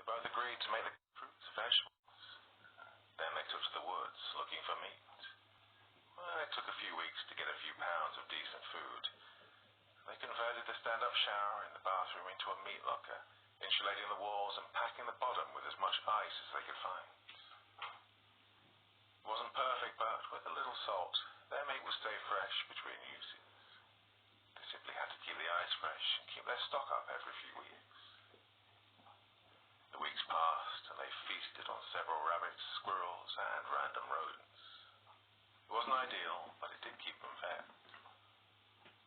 Both agreed to make the fruits vegetables. Then they took to the woods, looking for meat. Well, it took a few weeks to get a few pounds of decent food. They converted the stand-up shower in the bathroom into a meat locker, insulating the walls and packing the bottom with as much ice as they could find. It wasn't perfect, but with a little salt, their meat would stay fresh between uses. They simply had to keep the ice fresh and keep their stock up every few weeks. The weeks passed, and they feasted on several rabbits, squirrels, and random rodents. It wasn't ideal, but it did keep them fed.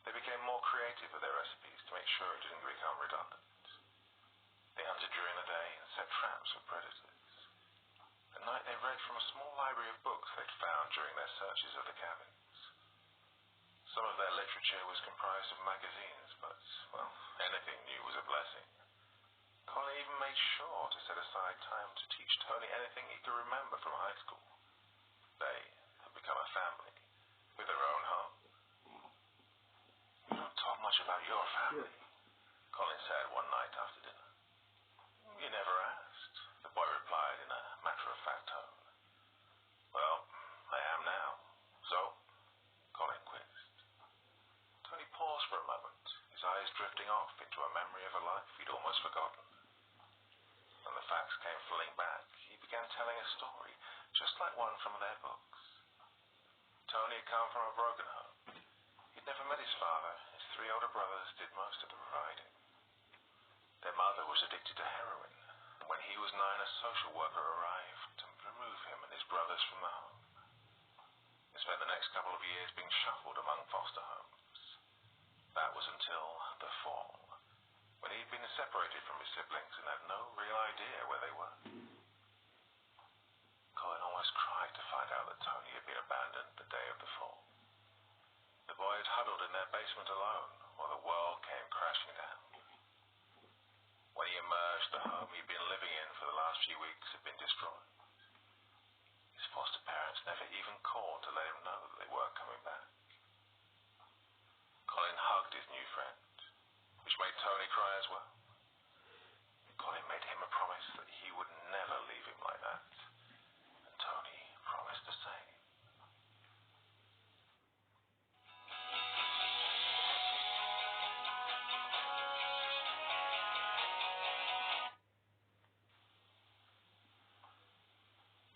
They became more creative with their recipes to make sure it didn't become redundant. They hunted during the day and set traps for predators. At night they read from a small library of books they'd found during their searches of the cabins. Some of their literature was comprised of magazines, but, well, anything new was a blessing. Colin even made sure to set aside time to teach Tony anything he could remember from high school. They had become a family, with their own home. "You don't talk much about your family," Colin said one night after dinner. "You never asked," the boy replied in a matter-of-fact tone. "Well, I am now. So?" Colin quizzed. Tony paused for a moment, his eyes drifting off into a memory of a life he'd almost forgotten. When the facts came flooding back, he began telling a story, just like one from their books. Tony had come from a broken home. He'd never met his father. His 3 older brothers did most of the providing. Their mother was addicted to heroin, and when he was 9, a social worker arrived to remove him and his brothers from the home. They spent the next couple of years being shuffled among foster homes. That was until the fall, when he'd been separated from his siblings and had no real idea where they were. Colin almost cried to find out that Tony had been abandoned the day of the fall. The boy had huddled in their basement alone while the world came crashing down. When he emerged, the home he'd been living in for the last few weeks had been destroyed. His foster parents never even called to let him know that they weren't coming back. Colin hugged his new friend, which made Tony cry as well. Colin made him a promise that he would never leave him like that, and Tony promised the same.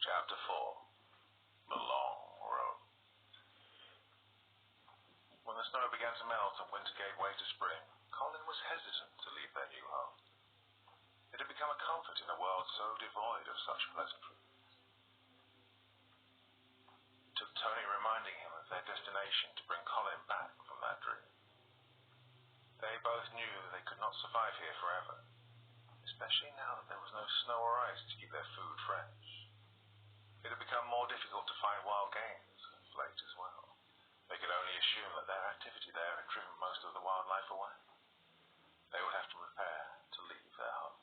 Chapter 4. The Long Road. When the snow began to melt and winter gave way to spring, Colin was hesitant to leave their new home. It had become a comfort in a world so devoid of such pleasantries. It took Tony reminding him of their destination to bring Colin back from that dream. They both knew they could not survive here forever, especially now that there was no snow or ice to keep their food fresh. It had become more difficult to find wild games of late as well. They could only assume that their activity there had driven most of the wildlife away. They would have to prepare to leave their home.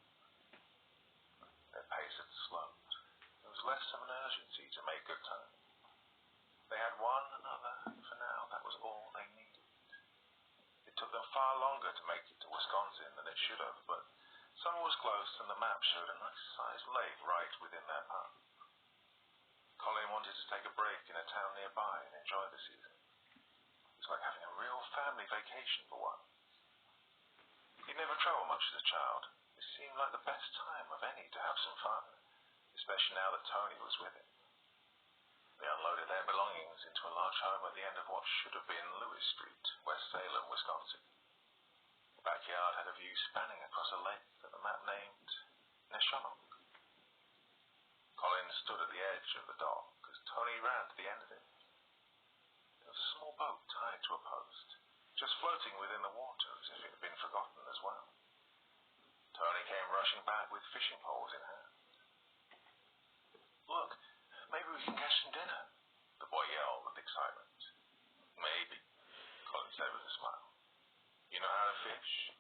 Their pace had slowed. There was less of an urgency to make good time. They had one another, and for now that was all they needed. It took them far longer to make it to Wisconsin than it should have, but summer was close and the map showed a nice-sized lake right within their path. Colin wanted to take a break in a town nearby and enjoy the season. It was like having a real family vacation for once. He'd never traveled much as a child. It seemed like the best time of any to have some fun, especially now that Tony was with him. They unloaded their belongings into a large home at the end of what should have been Lewis Street, West Salem, Wisconsin. The backyard had a view spanning across a lake that the map named Neshonoc. Colin stood at the edge of the dock as Tony ran to the end of it. There was a small boat tied to a post, just floating within the water as if it had been forgotten as well. Tony came rushing back with fishing poles in hand. "Look, maybe we can catch some dinner," the boy yelled with excitement. "Maybe," Colin said with a smile. "You know how to fish?"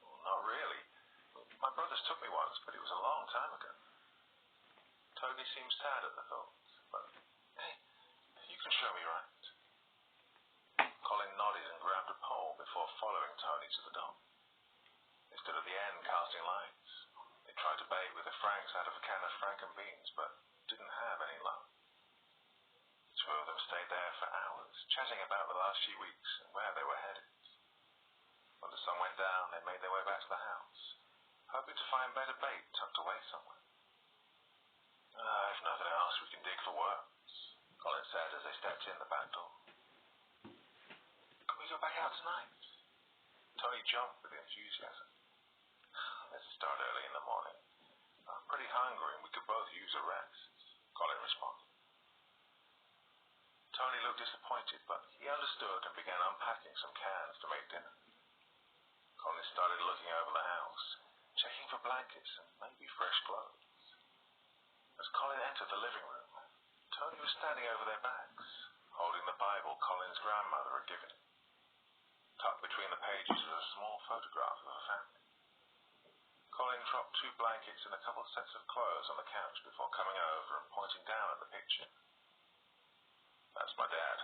"Well, not really. My brothers took me once, but it was a long time ago." Tony seemed sad at the thought, but, "Hey, you can show me right." Colin nodded and grabbed a pole before following Tony to the dock. They stood at the end casting lights. They tried to bait with franks out of a can of franken beans, but didn't have any luck. The two of them stayed there for hours, chatting about the last few weeks and where they were headed. When the sun went down, they made their way back to the house, hoping to find better bait tucked away somewhere. If nothing else, we can dig for worms, Colin said as they stepped in the back door. Can we go back out tonight? Tony jumped with enthusiasm. Let's start early in the morning. I'm pretty hungry and we could both use a rest, Colin responded. Tony looked disappointed, but he understood and began unpacking some cans to make dinner. Colin started looking over the house, checking for blankets and maybe fresh clothes. As Colin entered the living room, Tony was standing over their backs, holding the Bible Colin's grandmother had given him. Tucked between the pages was a small photograph of a family. Colin dropped 2 blankets and a couple of sets of clothes on the couch before coming over and pointing down at the picture. That's my dad.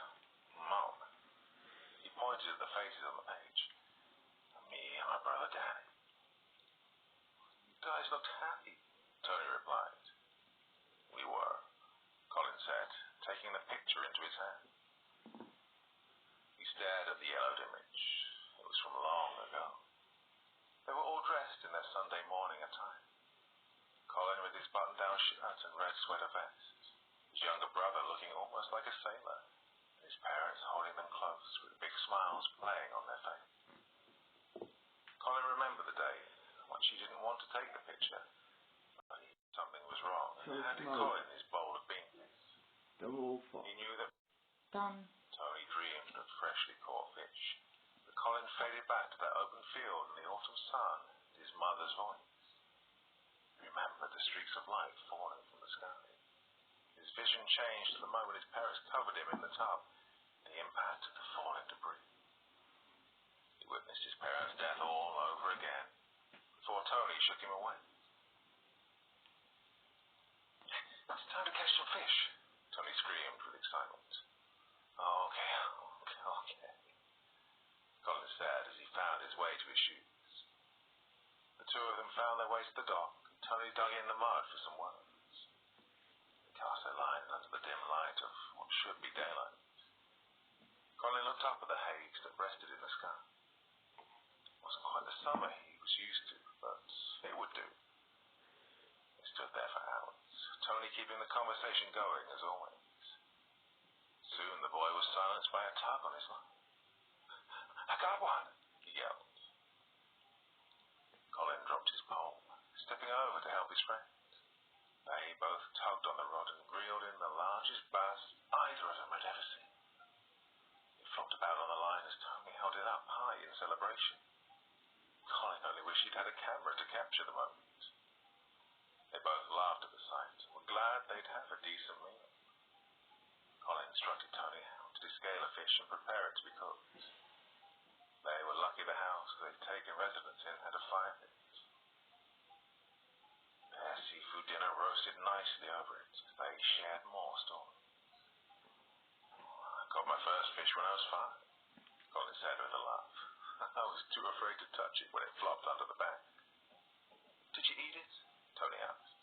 Mom. He pointed at the faces on the page. Me and my brother Danny. You guys looked happy, Tony replied. We were, Colin said, taking the picture into his hand. He stared at the yellowed image. It was from long ago. They were all dressed in their Sunday morning attire. Colin with his button-down shirt and red sweater vest, his younger brother looking almost like a sailor, and his parents holding them close with big smiles playing on their faces. Colin remembered the day when she didn't want to take the picture, but something was wrong and handed Colin his bowl of beans. He knew that Tony dreamed of freshly caught fish, but Colin faded back to that open field in the autumn sun and his mother's voice. He remembered the streaks of light falling from the sky. His vision changed the moment his parents covered him in the tub and the impact of the falling debris. He witnessed his parents' death all over again before Tony shook him away. It's time to catch some fish, Tony screamed with excitement. Okay. Colin said as he found his way to his shoes. The two of them found their way to the dock, and Tony dug in the mud for some worms. They cast their lines under the dim light of what should be daylight. Colin looked up at the haze that rested in the sky. It wasn't quite the summer he was used to, but it would do. They stood there for hours, Tony keeping the conversation going as always. Soon the boy was silenced by a tug on his line. I got one, he yelled. Colin dropped his pole, stepping over to help his friend. They both tugged on the rod and reeled in the largest bass either of them had ever seen. It flopped about on the line as Tony held it up high in celebration. Colin only wished he'd had a camera to capture the moment. They both laughed at the sight and were glad they'd have a decent meal. Colin instructed Tony how to descale a fish and prepare it to be cooked. They were lucky the house they'd taken residence in had a fire pit. Their seafood dinner roasted nicely over it as they shared more stories. I got my first fish when I was 5, Colin said with a laugh. I was too afraid to touch it when it flopped under the bank. Did you eat it? Tony asked.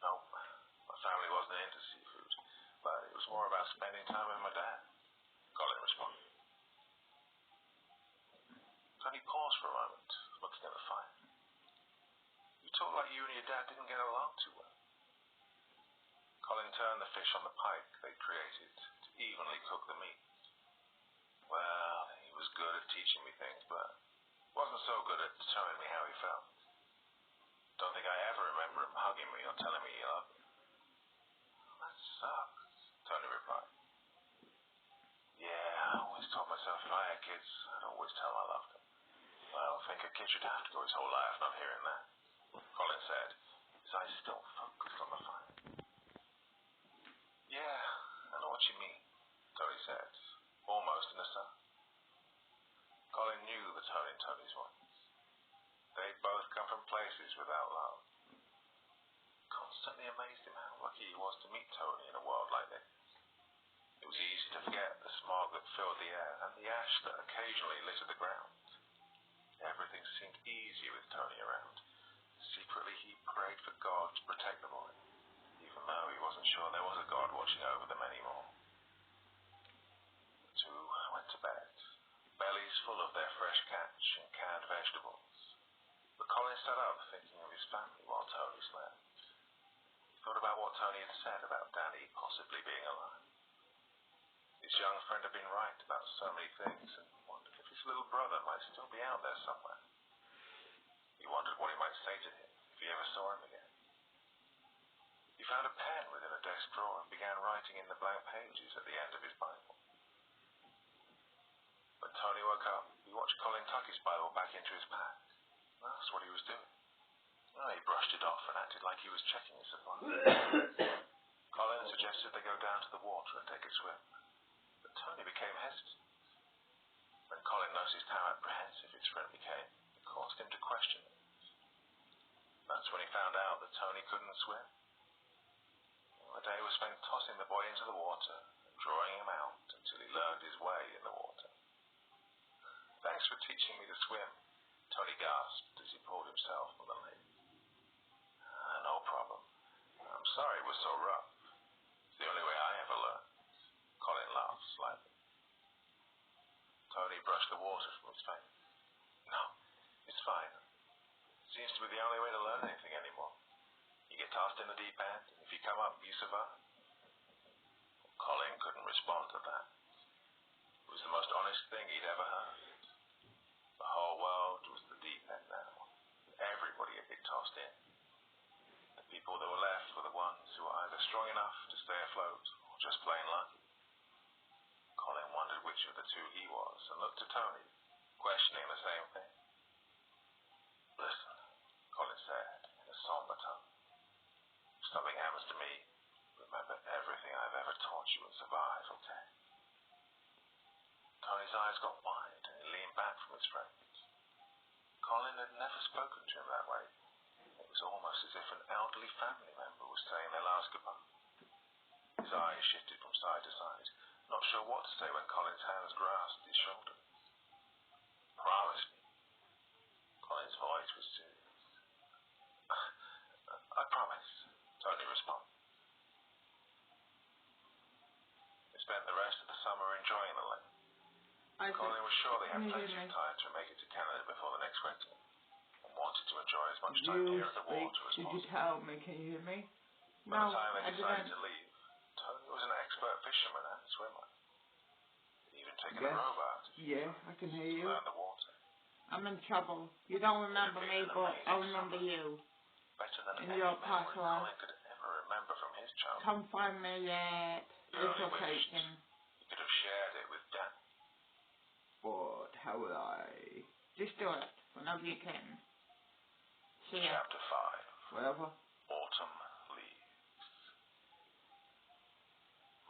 No, my family wasn't into seafood, but it was more about spending time with my dad, Colin responded. Tony paused for a moment, looking at the fire. You talk like you and your dad didn't get along too well. Colin turned the fish on the pike they'd created to evenly cook the meat. Well, he was good at teaching me things, but wasn't so good at showing me how he felt. Don't think I ever remember him hugging me or telling me he loved me. That sucks, Tony replied. Yeah, I always told myself if I had kids, I'd always tell them I loved them. I don't think a kid should have to go his whole life not hearing that, Colin said, his eyes still focused on the fire. Yeah, I know what you mean, Tony said, almost in a sigh. Colin knew the tone in Tony's voice. They'd both come from places without love. It constantly amazed him how lucky he was to meet Tony in a world like this. It was easy to forget the smog that filled the air and the ash that occasionally littered the ground. Everything seemed easy with Tony around. Secretly he prayed for God Tony had said about Danny possibly being alive. His young friend had been right about so many things and wondered if his little brother might still be out there somewhere. He wondered what he might say to him if he ever saw him again. He found a pen within a desk drawer and began writing in the blank pages at the end of his Bible. When Tony woke up, he watched Colin tuck his Bible back into his pack. That's what he was doing. He brushed it off and acted like he was checking his supplies. Colin suggested they go down to the water and take a swim, but Tony became hesitant. When Colin noticed how apprehensive his friend became, it caused him to question it. That's when he found out that Tony couldn't swim. The day was spent tossing the boy into the water and drawing him out until he learned his way in the water. "Thanks for teaching me to swim," Tony gasped as he pulled himself from the lake. "No problem. I'm sorry it was so rough. It's the only way I ever learned." Colin laughed slightly. Tony brushed the water from his face. "No, it's fine. It seems to be the only way to learn anything anymore. You get tossed in the deep end, and if you come up, you survive." Colin couldn't respond to that. It was the most honest thing he'd ever heard. The whole world was the deep end now. Everybody had been tossed in. The people that were left were the ones who were either strong enough to stay afloat or just plain lucky. Colin wondered which of the two he was and looked to Tony, questioning the same thing. "Listen," Colin said in a somber tone. "If something happens to me, remember everything I've ever taught you and survive, okay?" Tony's eyes got wide and he leaned back from his friend. Colin had never spoken to him that way. It was almost as if an elderly family member was saying their last goodbye. His eyes shifted from side to side, not sure what to say when Colin's hands grasped his shoulders. "Promise me." Colin's voice was serious. "I promise," Tony responded. They spent the rest of the summer enjoying the lake. Colin was sure they had plenty of time to make it to Canada before the next winter, and wanted to enjoy as much time near the water as possible. Did you tell me? Can you hear me? By the time they decided to leave, Tony was an expert fisherman and swimmer. He'd even taken a rowboat I can hear to you. learn the water. I'm in trouble. You don't remember me, but I remember you. Better than In any your memory past life. Colin could ever remember from his childhood. Come find me yet. He only wished Location. he could have shared it with Dan. But how will I? Just do it whenever you can. See ya. Chapter 5. Whatever. Autumn leaves.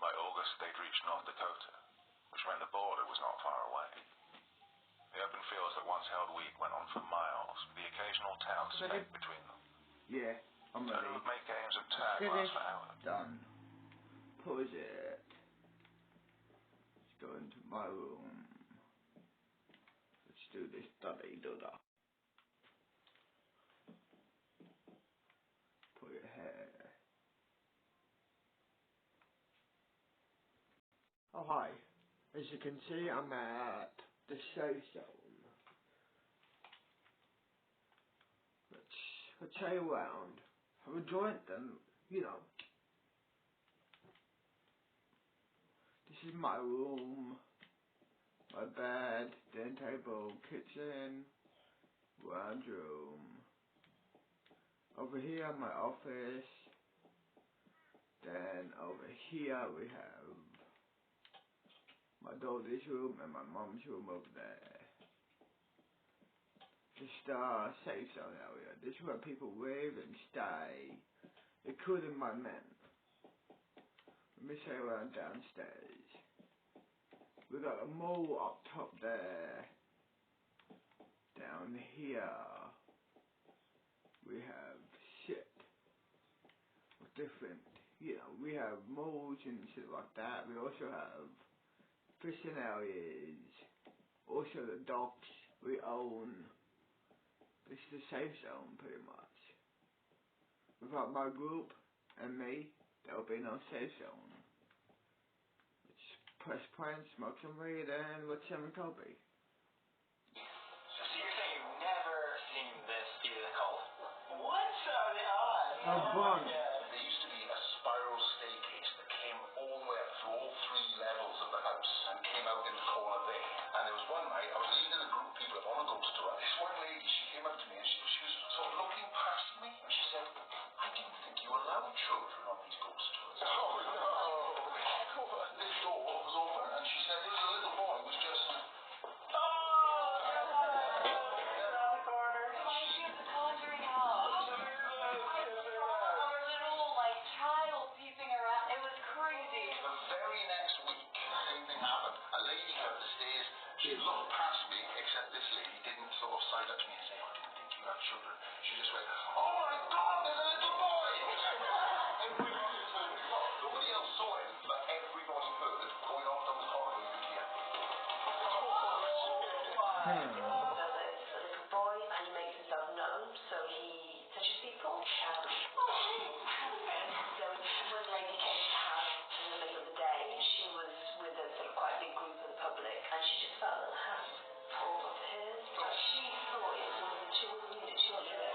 By August, they'd reached North Dakota, which meant the border was not far away. The open fields that once held wheat went on for miles, with the occasional town speck between them. Yeah, I'm Tony ready. would make games of tag last for hours. Done. Pause it. Let's go into my room. Let's do this da-da. Put your hair. Oh hi. As you can see, I'm at the safe zone. Let's say around. Have a joint then, you know. This is my room. My bed, dining table, kitchen, lounge room. Over here, my office. Then over here we have my daughter's room and my mom's room over there. Just safe zone area. This is where people live and stay, including my men. Let me say around downstairs. We got a mole up top there. Down here we have shit of different, you know, we have moles and shit like that. We also have fishing areas, also the docks we own. This is the safe zone pretty much. Without my group and me, there will be no safe zone. Press play and smoke some weed and watch some Kobe. So you're saying you've never seen this either called? What are the odds? Oh, boy. There used to be a spot no children on these ghost tours. Oh, no. This door was open, and she said there was a little boy who was just... She looked past me, except this lady didn't sort of side up to me and say, "Oh, I didn't think you had children." She just went, "Oh my God, there's a little boy!" Everybody told me, well, nobody else saw him, but everybody heard going off down the corridor, you could hear. So there's a little boy, and he makes himself known, so he touches people. So when the lady came to the house in the middle of the day, she was with a sort of quite big group of the public, and she just felt a little hand pulled onto hers. But she thought it was one of the children, unit children.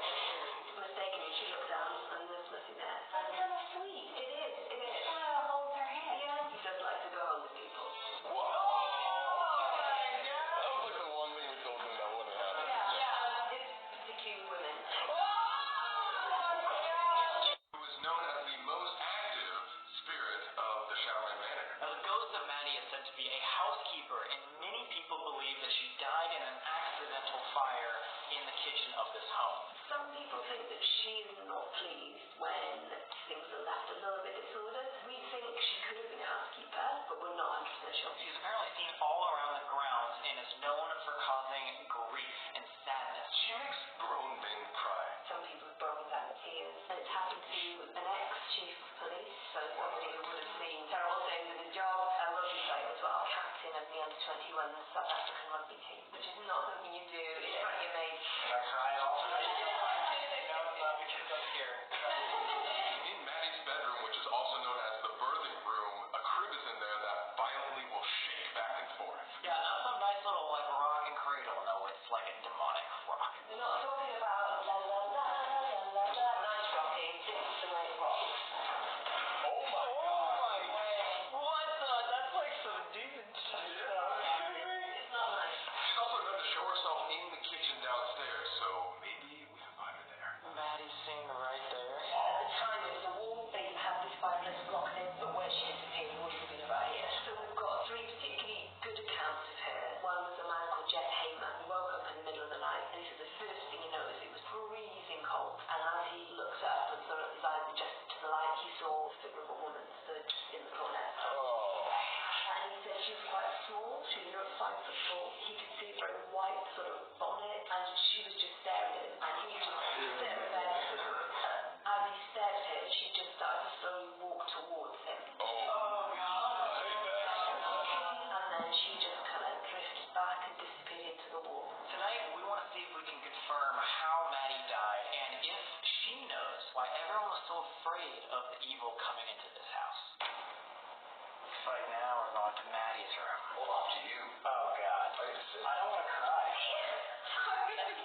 Mistakenly, she looked down, and there's nothing there. That's kind of sweet. It is, it is. Someone holds her hand. Yeah, he does like to go home with people. Some people think that she's not pleased when things are left a little bit disordered. We think she could have been a housekeeper, but we're not 100% sure. She's apparently seen all around the grounds and is known for causing grief and sadness. She makes grown men cry. Some people have broken down in tears. And it's happened to an ex-chief of police, so somebody who would have seen terrible things in his job, a rugby player as well, captain of the under-21 South African rugby team, which is not something you do in front of your mates. Can I cry all the time? No, it's not because I'm scared. In Maddie's bedroom, which is also known as the birthing room, a crib is in there that violently will shake back and forth. Yeah, not some nice little like rock and cradle. No, it's like a demonic rock. We're not talking about la la la la la la nice rocking. This is the way it rocks. Oh my God! What the? That's like some demon shit. It's not nice. She's also known to show herself in the kitchen downstairs, so maybe we can find her there. Maddie's seen right there. At the time it was a wall, they had this fireplace blocked in, but where she disappeared would have been about here. So we've got three particularly good accounts of her. One was a man called Jeff Hamer, who woke up in the middle of the night, and he said the first thing he noticed, it was freezing cold. And as he looked up and sort of his eyes adjusted to the light, he saw the figure of a woman stood in the corner. And he said she was quite small, she was about 5 foot tall. He could see a very white sort of bonnet, and she was just staring at him. And he just stared at her. As he stared at her, she just started to slowly walk towards him. Oh God! And then she just kind of drifted back and disappeared into the wall. Tonight, we want to see if we can confirm how Maddie died and if she knows why everyone was so afraid of the evil coming into this house. Right now, we're going to Maddie's room. Well, up to you. Oh, God. I don't want to cry.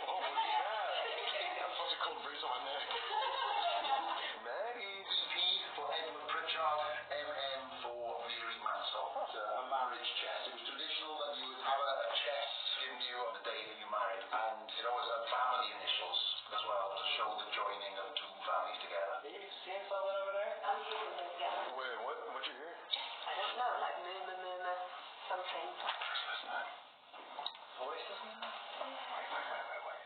Oh my God! I'm supposed to cold breeze on my neck. Maddie! EP for Edward Pritchard, MM for Mary Mansell. It's a marriage chest. It was traditional that you would have a chest given to you on the day that you married, and it always had family initials as well to show the joining of two families together. Are you seeing something over there? I'm hearing this again. Wait, what'd you hear? I don't know, like murmur, something. Who's listening? Voices? Wait.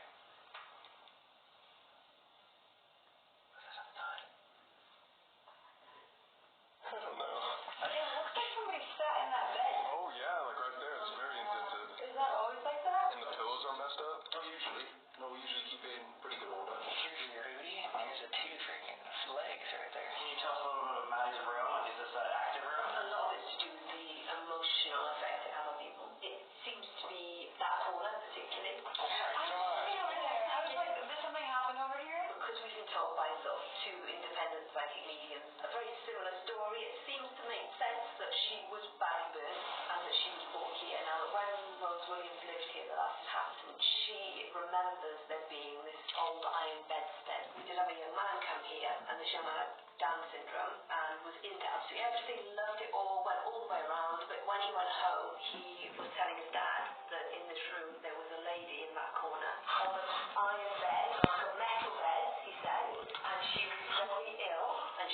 Is this a thud? I don't know. It looks like somebody sat in that bed. Oh yeah, like right there. It's very indented. Is that always like that? And the pillows are messed up. Not usually. No, we usually keep it in pretty good order. Here's your booty. Here's a tooth freaking legs right there. Can you tell us a little bit about Maddie's room? Is this an active room? A lot of it's to do with the emotional effect it has on people. It seems to be that corner particularly. I was like, did something happen over here? Because we've been told by sort of two independent psychic mediums a very similar story. It seems to make sense that she was badly burnt and that she was brought here. Now, when Rose Williams lived here the last it happened, she remembers there being this old iron bedstead. We did have a young man come here, and this young man had Down syndrome and was into absolutely everything, loved it all, went all the way around. But when he went home, he was telling his dad that in this room there was a lady in that corner on an iron bed, like a metal bed, he said, and she was very ill, and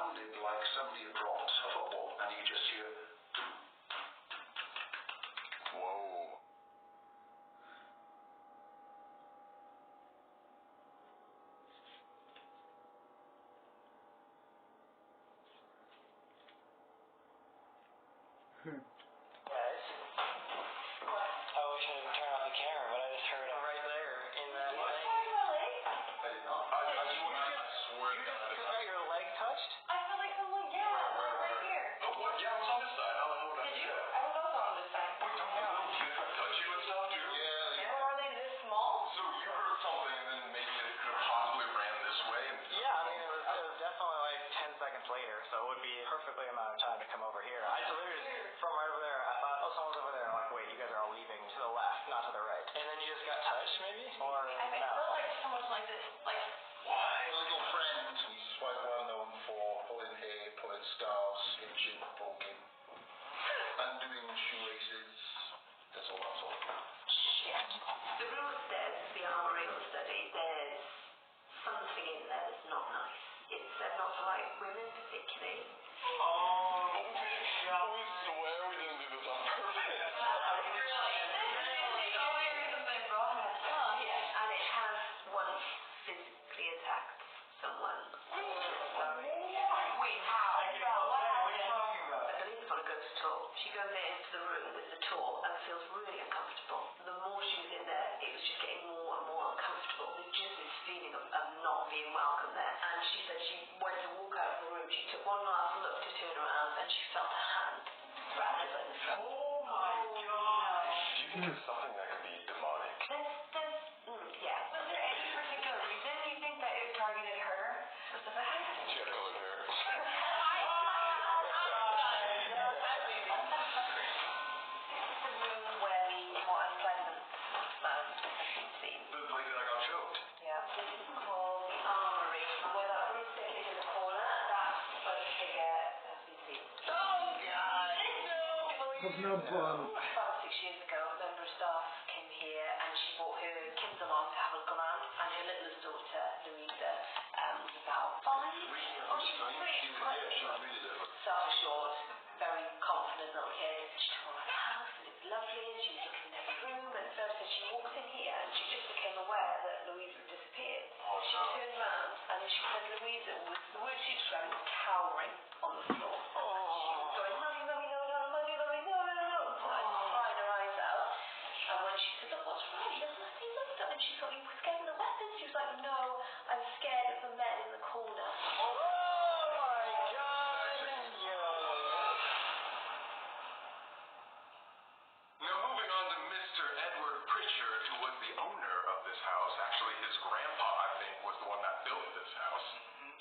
sounded like somebody had dropped a football, and you could just hear. Whoa. Guys, I wish I didn't turn off the camera, but I just heard him right there in that What? leg. I did not. I swear You to just God. got your leg touched? I feel like someone, yeah, right here. Oh, what? Yeah, I was on this side. How would I Did do you? that? I was also on this side. Wait, don't kids touch you and stuff, too? Yeah. But are they this small? So you heard something and then maybe it could have possibly ran this way? And Yeah, I mean, it was definitely like 10 seconds later, so it would be perfectly amount of time to come over here. I literally just, from right over there, I thought, oh, someone's over there. I'm like, wait, you guys are all leaving to the left, not to the right. And then you just got touched, maybe? Or I no? felt like someone's like this, like, Why, little friend? He's quite well known for pulling hair, pulling scarves, hitching, poking, undoing shoelaces. That's all that's all. Shit. The room upstairs is the armoury study. There's something in there that's not nice. It's said not to like women particularly. we swear we didn't do this on purpose. Yeah, and it has once physically attacked someone. wait, how? What happened? I believe it's on a ghost tour. She goes into the room with the tour and feels really uncomfortable. The more she was in there, it was just getting more and more uncomfortable. There's just this feeling of not being welcome there. And she said she went to walk out of the room. She took one last look to turn around and she felt a hand grab her by the throat. Oh my god. Do you think it's something that could be demonic? Yeah. Was there any particular reason you think that it targeted her specifically? She had colored hair. This is the room where the more unpleasant man has been seen. The lady that got choked. Yeah. This is called the armory. Where that broomstick is in the corner, that's where the figure has been seen. Have no fun. 5 or 6 years ago, a member of staff came here and she brought her kids along to have a look around. And her littlest daughter, Louisa, was about 5. Oh, she's sweet. Yeah, she was really little. Self-assured, very confident little kid. She took her around the house and it was lovely and she was looking in every room and first as she walked in here and she just became aware that Louisa had disappeared. Oh, She no. turned around and then she said Louisa was, the word she described was cowering on the floor. She was going, Mummy, Mummy, no, no, Mummy, Mummy, no, no, no, like crying her eyes out. And when she said, look, what's wrong? He goes, nothing, nothing. And she thought, you were scared of the weapons? She was like, no, I'm scared of the men in the corner. Now moving on to Mr. Edward Pritchard, who was the owner of this house. Actually, his grandpa, I think, was the one that built this house.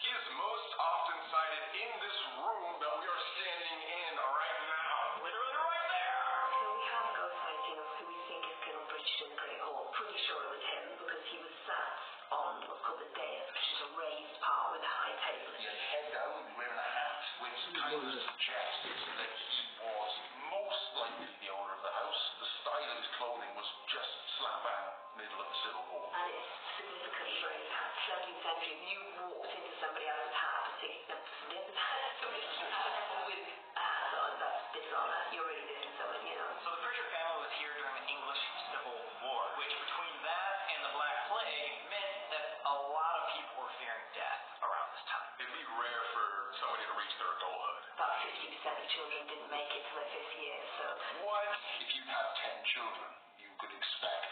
He is most often sighted in this room that we are standing in right now. Literally right there. So we have a ghost sighting of who we think is Colonel Pritchard in the Great Hall. Pretty sure it was him because he was sat on what's called the dais, which is a raised part with a high table. He had his head down and wearing a hat, which kind of suggests that he was most likely the owner of the house. The style of his clothing was just slap bang middle of the Civil War. And it's significantly raised hat. 17th century, if you walked into somebody else's hat, somebody else's hat with a hat on, that's dishonor. You're really dissing someone, you know. So the Pritchard family was here during the English Civil War, which between that and the Black Plague meant that a lot of people were fearing death around this time. It'd be rare for somebody to reach their adulthood. About 50% of children didn't make it to their 5th year, so What? If you had 10 children, you could expect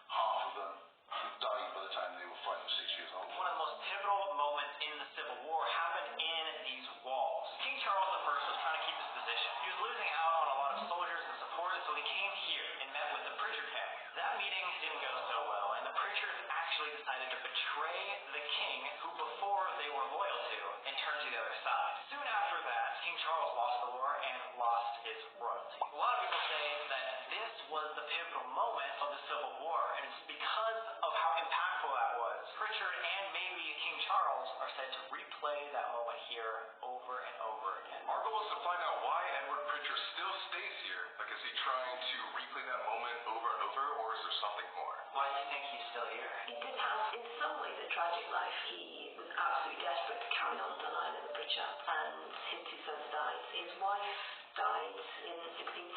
half of them would die by the time they were 5 or 6 years old. One of the most pivotal moments in the Civil War happened in these walls. King Charles I was trying to keep his position. He was losing out on a lot of soldiers and supporters, so he came here and met with the Pritchard family. That meeting didn't go so well, and the Pritchards actually decided to betray the king, who before they were loyal to, and turn to the other side. Soon after that, King Charles lost the war and lost his royalty. A lot of people say that this was the pivotal moment of the Civil War, and it's because of how impactful that was. Pritchard and maybe King Charles are said to replay that moment here over and over again. Our goal is to find out why Edward Pritchard still stays here. Like, is he trying to replay that moment over and over, or is there something more? Why do you think he's still here? he did have, in some ways, a tragic life. He was absolutely desperate to carry on the line of the British temperature, and his two sons died. His wife died in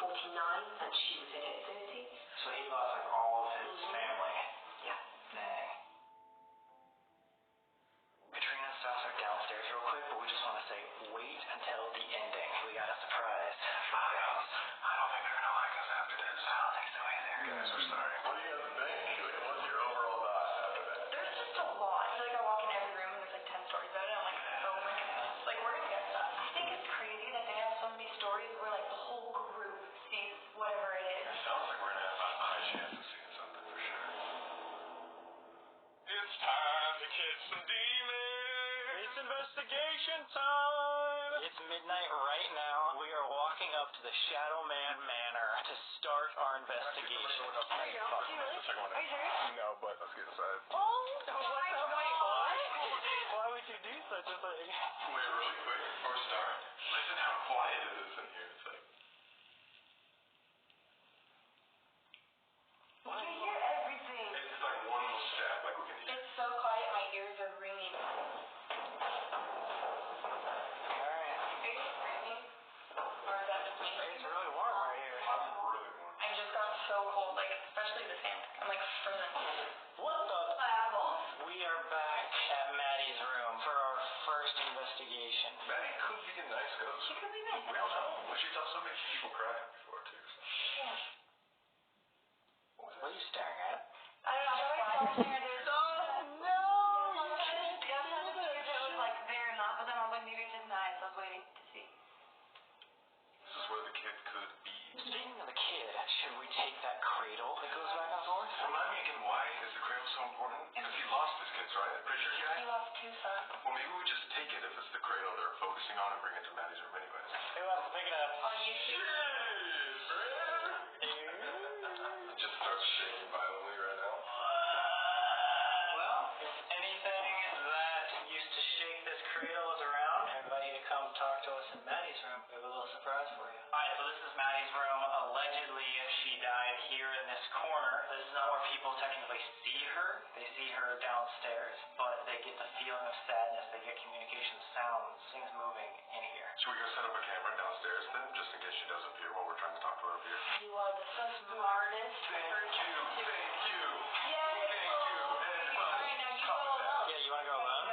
1649, and she was in her 30s. So he lost like all of his family. Yeah. Dang. Katrina and Stas are downstairs real quick, but we just want to say, wait until the ending. We got a surprise. I don't think they're gonna like us after this. I don't think so either. Guys, we're sorry. What do you guys think? What's your overall thoughts after that? There's just a lot. I feel like I walk in every room and there's like 10 stories about it. I'm like, oh my goodness. Like, we're gonna get that. I think it's crazy that they have so many stories where like the whole group sees whatever it is. It sounds like we're gonna have a high chance of seeing something for sure. It's time to catch some demons. It's investigation time! It's midnight right now. We are walking up to the Shadow Man Manor to start our investigation. There you go. Do you really? Are you serious? No, but let's get inside. Oh, what? Why would you do such a thing? Wait, really quick before we start. Listen how quiet it is in here. It's like. We can hear everything. It's like one little step, like we can hear. It's so quiet, my ears are ringing. Alright. Are you freezing? Or is that just me? It's really warm right here. I'm really warm. I just got so cold, like, especially this hand. I'm like frozen. What the? Apple. We are back at Maddie's room for our first investigation. Maddie could be a nice ghost. She could be nice. We don't know. But she's also made people cry before, too. So. Yeah. What are you staring at? I don't know. I was watching her. There's No! Yes, I was thinking if it was like there or not, but then I was like, maybe it's just nice. I was waiting to see. This is where the kid could be. Speaking of the kid, should we take that cradle that goes back and forth? Remind me again, why is the cradle so important? Because he lost his kids, right? I'm pretty sure he He died. lost 2 sons. Well, maybe we just take it if it's the cradle they're focusing on and bring it to Maddie's room anyways. Who wants to pick it up? On YouTube. It just starts shaking violently right now. Well, if anything that used to shake this cradle is around, I invite you to come talk to us in Maddie's room. We have a little surprise for you. Alright, so this is Maddie's room. Allegedly, she died here in this corner. This is not where people technically see her. They see her downstairs, but they get the feeling of sadness. They get communication sounds, things moving in here. Should we go set up a camera downstairs then, just in case she does appear while we're trying to talk to her up here? You are the smartest person. Thank you. Yes. Thank you. Alright, now you go alone. Yeah, you want to go alone?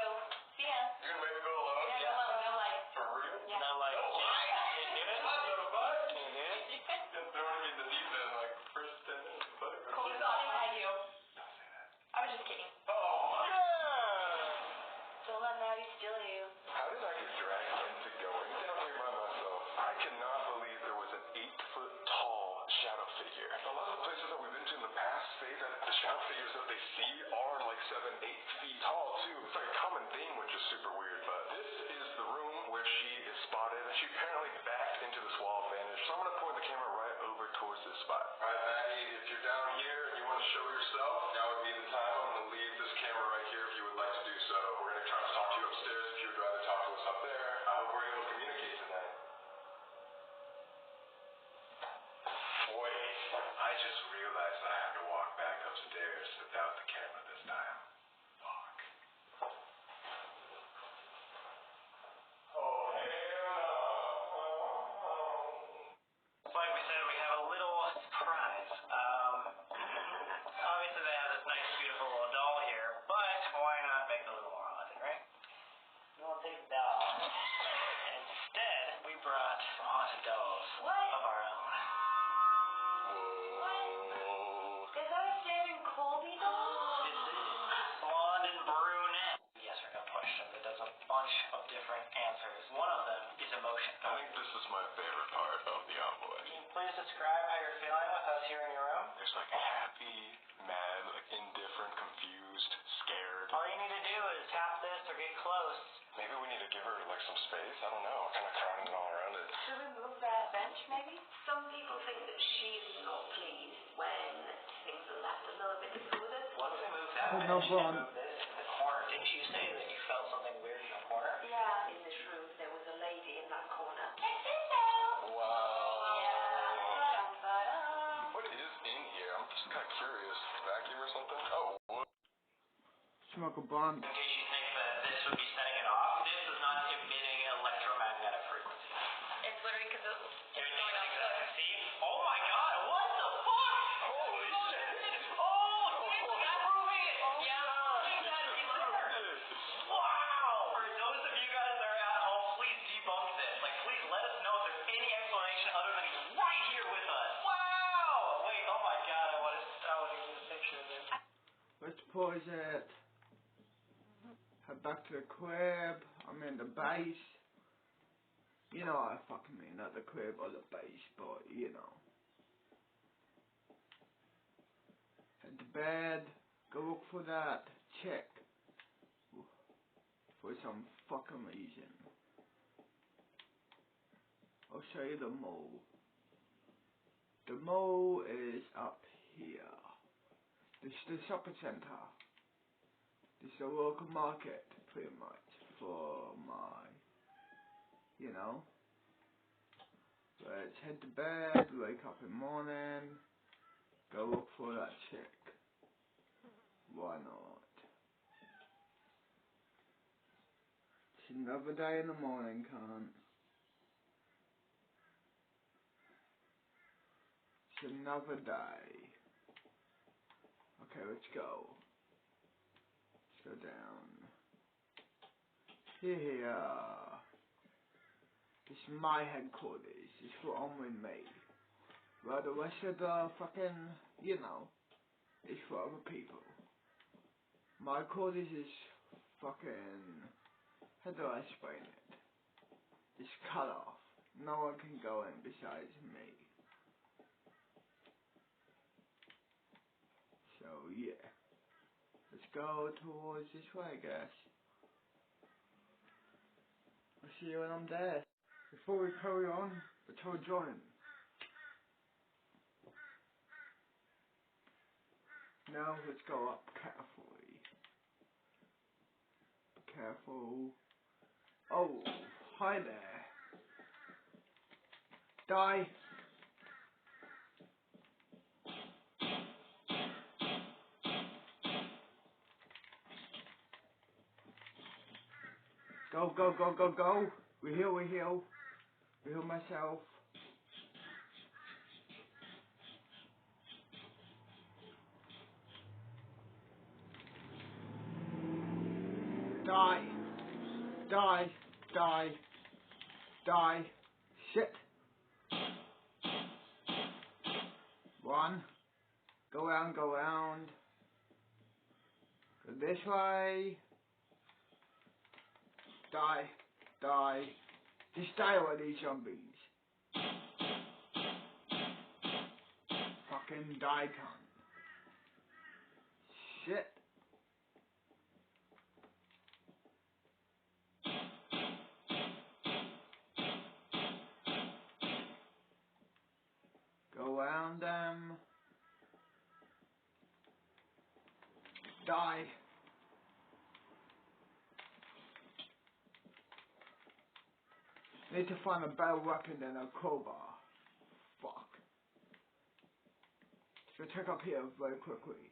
See ya. You're gonna make me go alone? Yeah, go alone. No light. For real? Yeah. No, like, No, can you do it? I know the bug. Can you do it? Just throwing me in the deep end like first 10 minutes. Cold as I do. Don't say that. I was just kidding. Oh. Don't let Maddie steal you. How did I get dragged into going down here by myself? I cannot believe there was an 8-foot tall shadow figure. A lot of the places that we've been to in the past say that the shadow figures that they see are like 7, 8 feet tall too. It's like a common theme, which is super weird, but this is the room where she is spotted. She apparently backed into this wall of vantage, so I'm gonna point the camera right over towards this spot. Alright, Maddie, if you're down here and you want to show yourself, now would be the time. I'm gonna leave this camera right here if you would like to do so. We're gonna try to talk to you upstairs if you would rather talk to us up there. I hope we're able to communicate tonight. Wait, I just realized I have to walk back upstairs without the camera this time. Fuck. Oh, hell no. Like we said, we have a little surprise. Obviously they have this nice, beautiful little doll here, but why not make it a little more haunted, right? We won't take the doll. Instead, we brought some haunted dolls of our own. Is that a Sam and Colby doll? This is blonde and brunette. Yes or no question that does a bunch of different answers. One of them is emotion. I think this is my favorite part of the envoy. Can you please describe how you're feeling with us here in your room? There's like happy, mad, like indifferent, confused, scared. All you need to do is tap this or get close. Maybe we need to give her like some space. I don't know. Kind of crowding all around it. Should we move that bench, maybe? Some people think that she's not pleased when things are left a little bit secluded. Once we move that Oh, bench, no you problem. move this in the corner. Didn't you say that you felt something weird in the corner? Yeah, in this room there was a lady in that corner. Wow. Yeah. What is in here? I'm just kind of curious. Vacuum or something? Oh, what? Smoke a blunt. In case you think that this would be setting it off, this is not emitting a pause it. Head back to the crib. I'm in the base. You know what I fucking mean, not the crib or the base, but you know. Head to bed. Go look for that chick. For some fucking reason. I'll show you the mole. The mole is up here. This is the shopping center. This is the local market, pretty much, for my, you know. Let's head to bed, wake up in the morning, go look for that chick. Why not? It's another day in the morning, cunt. It's another day. Okay, let's go. Let's go down. Here. This is my headquarters. This is for only me. Well, the rest of the fucking, you know, is for other people. My quarters is fucking, how do I explain it? It's cut off. No one can go in besides me. So yeah. Let's go towards this way, I guess. I'll see you when I'm there. Before we carry on, the tow join. Now let's go up carefully. Careful. Oh, hi there. Die. Go, go, go, go, go. We heal, we heal. We heal myself. Die. Die. Die. Die. Shit. One. Go round, go round. Go this way. Die. Die. Just die already, zombies. Fucking die, cunt. Shit. Go around them. Die. Need to find a better weapon than a crowbar. Fuck. So check up here very quickly.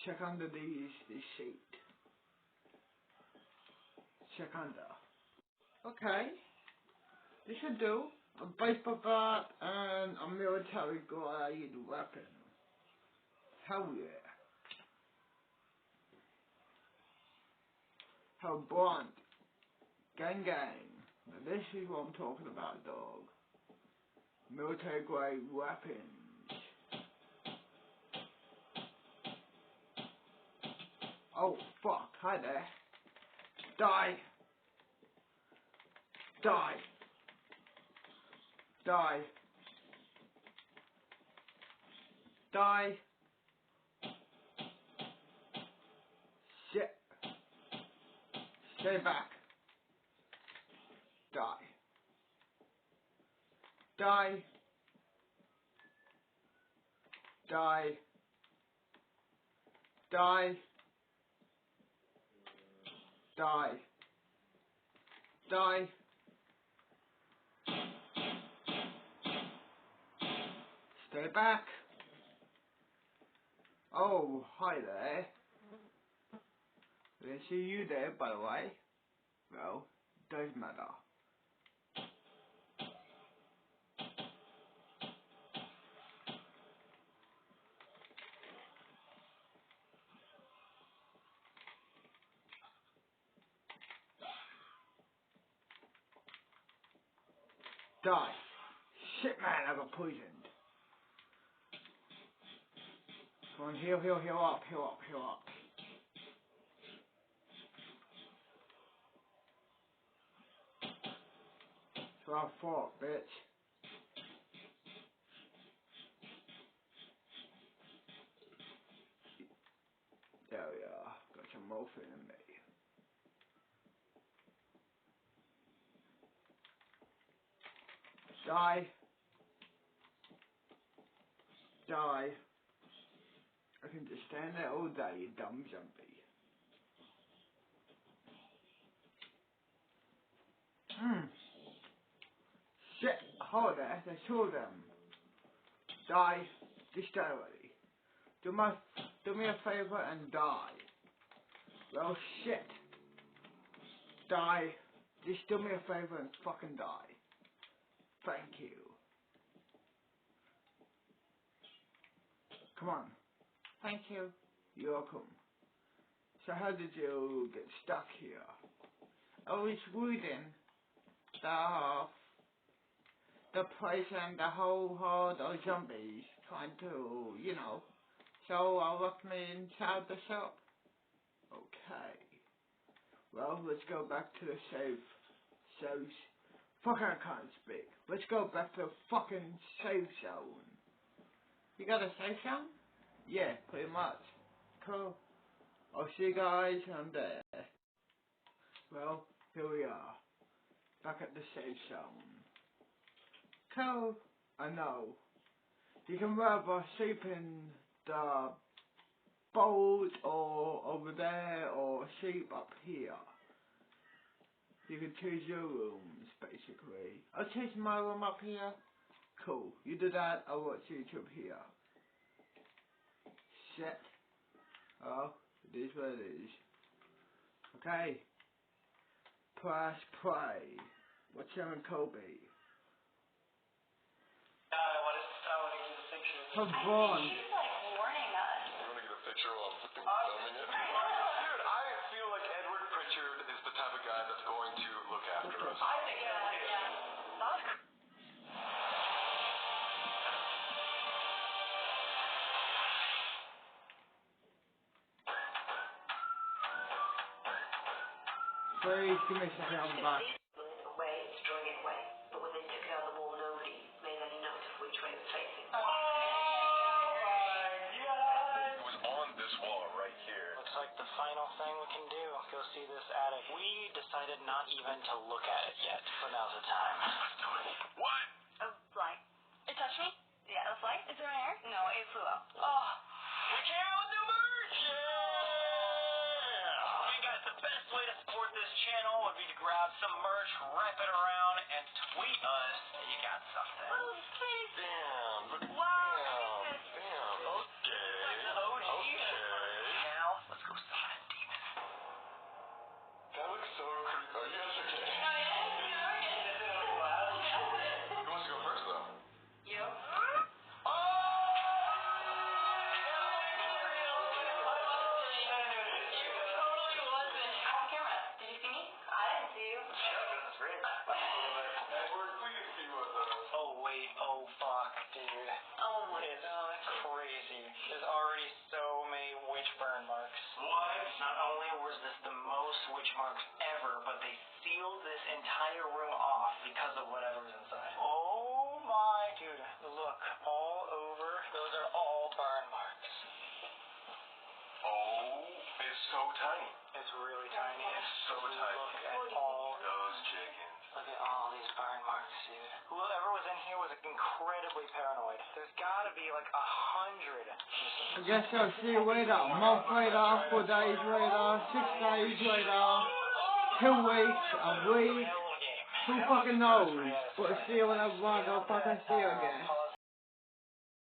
Check under this sheet. Check under. Okay. This should do. A baseball bat and a military grade weapon. Hell yeah. Hell blunt. Gang gang. Now this is what I'm talking about, dog. Military grade weapons. Oh fuck, hi there. Die. Die. Die. Die. Shit. Stay back. Die. Die. Die. Die. Die. Die. Stay back. Oh, hi there. Didn't see you there, by the way. Well, does matter. Die. Shit, man, I got poisoned. Come on, heal up. So I fought, bitch. There we are. Got some morphine in me. Die. I can just stand there all day, you dumb zombie. Shit, hold there, they saw them. Die. Just die already. Do me a favour and die. Well, shit. Die. Just do me a favour and fucking die. Thank you. Come on. Thank you. You're welcome. So how did you get stuck here? I was reading the place and the whole horde of zombies trying to, you know. So I locked me inside the shop. Okay. Well, let's go back to the safe. Fuck, I can't speak. Let's go back to the fucking safe zone. You got a safe zone? Yeah, pretty much. Cool. I'll see you guys on there. Well, here we are. Back at the safe zone. Cool. I know. You can rather sleep in the boat or over there or sleep up here. You can choose your rooms, basically. I'll choose my room up here. Cool. You do that, I'll watch YouTube here. Shit. Oh, it is what it is. Okay. Press play. What's Sharon Kobe? How's Vaughn? She's like warning us. You want to get a picture while I'm filming it? Dude, I feel like Edward Pritchard is the type of guy that's going to look after us. I think yeah. Please give me a second, I'm back. Away, it's drawing it away. But when they took it out of the wall, nobody made any note of which way it was facing. Oh my god! It was on this wall right here. Looks like the final thing we can do. Go see this attic. We decided not even to look at it yet, but now's the time. Let's do it. What? Oh, light. It touched me? Yeah, it was light. Is it my hair? No, it flew out. Oh. We came out with new merch! Yeah! And guys, the best way to support this channel would be to grab some merch, wrap it around, and tweet us that you got something. Oh, please. Damn. Look. Wow. Damn. Okay. Now, let's go see that demon. That looks so creepy. Are you guys okay? Who wants to go first, though? You? Not only was this the most witch marks ever, but they sealed this entire room off because of whatever's inside. Oh my, dude, look, all over, those are all burn marks. Oh, it's so tiny. It's really tiny. It's so tiny. Look at all those chickens. Look at all these burn marks, dude. Whoever was in here was incredibly paranoid. There's gotta be like 100. I guess I'll see you later. A month later, 4 days later, 6 days later, 2 weeks, a week. Who fucking knows? But see you when I fucking see you again.